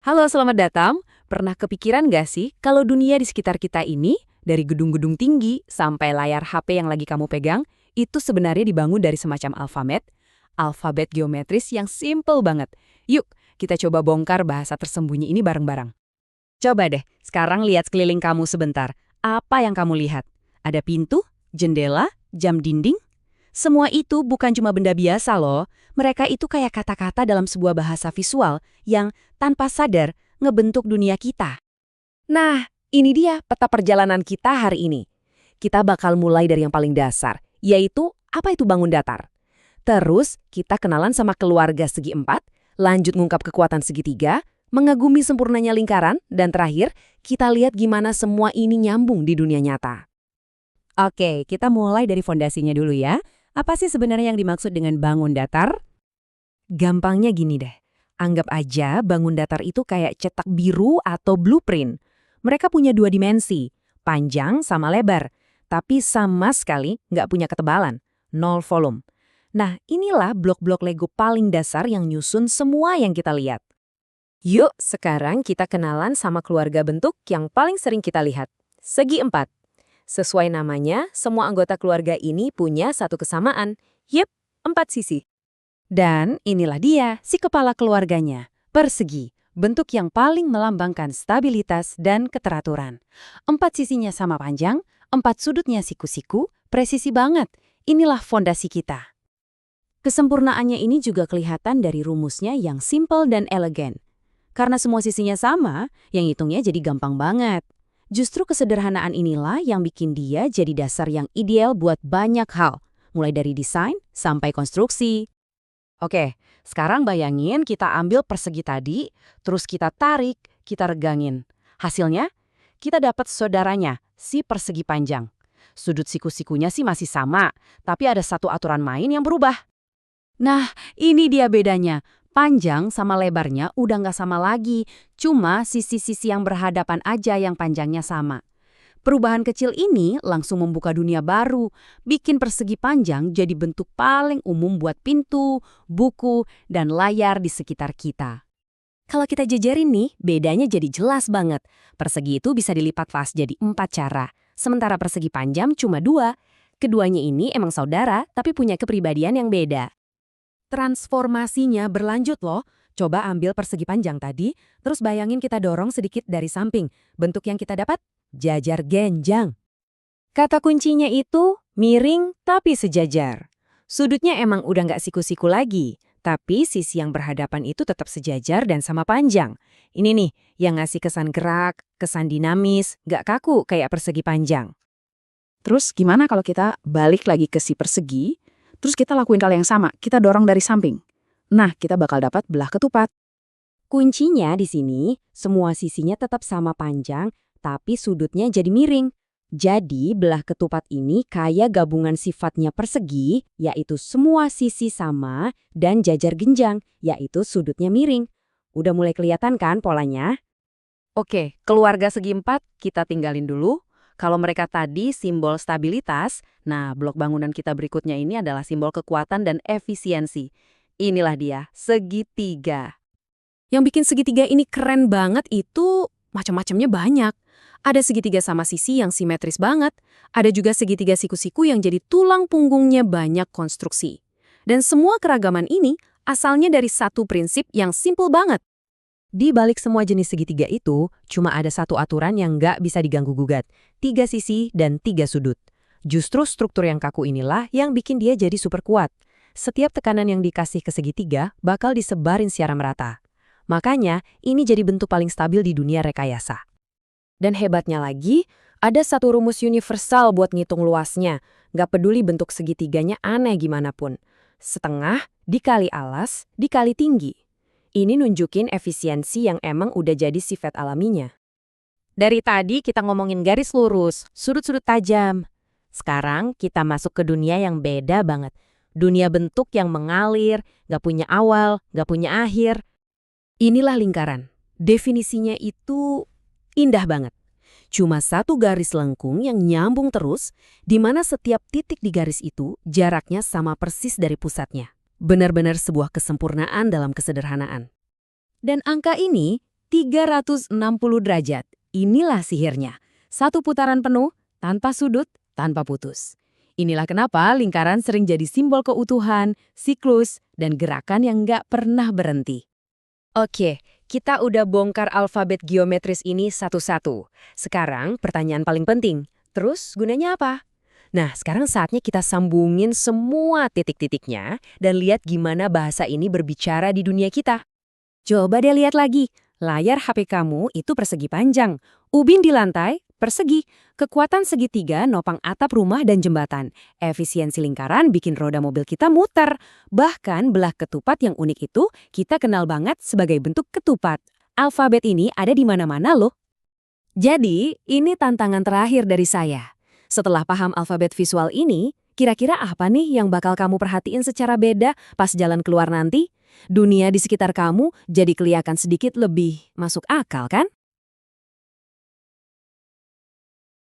Halo, selamat datang. Pernah kepikiran nggak sih kalau dunia di sekitar kita ini, dari gedung-gedung tinggi sampai layar HP yang lagi kamu pegang, itu sebenarnya dibangun dari semacam alfabet geometris yang simple banget. Yuk, kita coba bongkar bahasa tersembunyi ini bareng-bareng. Coba deh, sekarang lihat sekeliling kamu sebentar. Apa yang kamu lihat? Ada pintu, jendela, jam dinding? Semua itu bukan cuma benda biasa loh. Mereka itu kayak kata-kata dalam sebuah bahasa visual yang tanpa sadar ngebentuk dunia kita. Nah, ini dia peta perjalanan kita hari ini. Kita bakal mulai dari yang paling dasar, yaitu apa itu bangun datar. Terus kita kenalan sama keluarga segi empat, lanjut ngungkap kekuatan segitiga, mengagumi sempurnanya lingkaran, dan terakhir kita lihat gimana semua ini nyambung di dunia nyata. Oke, kita mulai dari fondasinya dulu ya. Apa sih sebenarnya yang dimaksud dengan bangun datar? Gampangnya gini deh, anggap aja bangun datar itu kayak cetak biru atau blueprint. Mereka punya dua dimensi, panjang sama lebar, tapi sama sekali nggak punya ketebalan, nol volume. Nah, inilah blok-blok Lego paling dasar yang nyusun semua yang kita lihat. Yuk, sekarang kita kenalan sama keluarga bentuk yang paling sering kita lihat, segi empat. Sesuai namanya, semua anggota keluarga ini punya satu kesamaan. Yep, 4 sisi. Dan inilah dia, si kepala keluarganya. Persegi, bentuk yang paling melambangkan stabilitas dan keteraturan. 4 sisinya sama panjang, 4 sudutnya siku-siku, presisi banget. Inilah fondasi kita. Kesempurnaannya ini juga kelihatan dari rumusnya yang simple dan elegan. Karena semua sisinya sama, yang hitungnya jadi gampang banget. Justru kesederhanaan inilah yang bikin dia jadi dasar yang ideal buat banyak hal, mulai dari desain sampai konstruksi. Oke, sekarang bayangin kita ambil persegi tadi, terus kita tarik, kita regangin. Hasilnya, kita dapat saudaranya, si persegi panjang. Sudut siku-sikunya sih masih sama, tapi ada satu aturan main yang berubah. Nah, ini dia bedanya. Panjang sama lebarnya udah nggak sama lagi, cuma sisi-sisi yang berhadapan aja yang panjangnya sama. Perubahan kecil ini langsung membuka dunia baru, bikin persegi panjang jadi bentuk paling umum buat pintu, buku, dan layar di sekitar kita. Kalau kita jajarin nih, bedanya jadi jelas banget. Persegi itu bisa dilipat fast jadi 4 cara, sementara persegi panjang cuma 2. Keduanya ini emang saudara, tapi punya kepribadian yang beda. Transformasinya berlanjut loh. Coba ambil persegi panjang tadi, terus bayangin kita dorong sedikit dari samping. Bentuk yang kita dapat? Jajar genjang. Kata kuncinya itu miring tapi sejajar. Sudutnya emang udah nggak siku-siku lagi, tapi sisi yang berhadapan itu tetap sejajar dan sama panjang. Ini nih yang ngasih kesan gerak, kesan dinamis, nggak kaku kayak persegi panjang. Terus gimana kalau kita balik lagi ke si persegi, terus kita lakuin hal yang sama, kita dorong dari samping. Nah, kita bakal dapat belah ketupat. Kuncinya di sini, semua sisinya tetap sama panjang, tapi sudutnya jadi miring. Jadi, belah ketupat ini kayak gabungan sifatnya persegi, yaitu semua sisi sama, dan jajar genjang, yaitu sudutnya miring. Udah mulai kelihatan kan polanya? Oke, keluarga segi empat kita tinggalin dulu. Kalau mereka tadi simbol stabilitas, nah blok bangunan kita berikutnya ini adalah simbol kekuatan dan efisiensi. Inilah dia, segitiga. Yang bikin segitiga ini keren banget itu macam-macamnya banyak. Ada segitiga sama sisi yang simetris banget. Ada juga segitiga siku-siku yang jadi tulang punggungnya banyak konstruksi. Dan semua keragaman ini asalnya dari satu prinsip yang simple banget. Di balik semua jenis segitiga itu, cuma ada satu aturan yang nggak bisa diganggu-gugat. 3 sisi dan 3 sudut. Justru struktur yang kaku inilah yang bikin dia jadi super kuat. Setiap tekanan yang dikasih ke segitiga bakal disebarin secara merata. Makanya, ini jadi bentuk paling stabil di dunia rekayasa. Dan hebatnya lagi, ada satu rumus universal buat ngitung luasnya. Nggak peduli bentuk segitiganya aneh gimana pun. Setengah dikali alas dikali tinggi. Ini nunjukin efisiensi yang emang udah jadi sifat alaminya. Dari tadi kita ngomongin garis lurus, sudut-sudut tajam. Sekarang kita masuk ke dunia yang beda banget. Dunia bentuk yang mengalir, gak punya awal, gak punya akhir. Inilah lingkaran. Definisinya itu indah banget. Cuma satu garis lengkung yang nyambung terus, di mana setiap titik di garis itu jaraknya sama persis dari pusatnya. Benar-benar sebuah kesempurnaan dalam kesederhanaan. Dan angka ini 360 derajat. Inilah sihirnya. Satu putaran penuh, tanpa sudut, tanpa putus. Inilah kenapa lingkaran sering jadi simbol keutuhan, siklus, dan gerakan yang nggak pernah berhenti. Oke, kita udah bongkar alfabet geometris ini satu-satu. Sekarang pertanyaan paling penting, terus gunanya apa? Nah, sekarang saatnya kita sambungin semua titik-titiknya dan lihat gimana bahasa ini berbicara di dunia kita. Coba deh lihat lagi, layar HP kamu itu persegi panjang, ubin di lantai, persegi, kekuatan segitiga nopang atap rumah dan jembatan, efisiensi lingkaran bikin roda mobil kita muter, bahkan belah ketupat yang unik itu kita kenal banget sebagai bentuk ketupat. Alfabet ini ada di mana-mana loh. Jadi, ini tantangan terakhir dari saya. Setelah paham alfabet visual ini, kira-kira apa nih yang bakal kamu perhatiin secara beda pas jalan keluar nanti? Dunia di sekitar kamu jadi kelihatan sedikit lebih masuk akal, kan?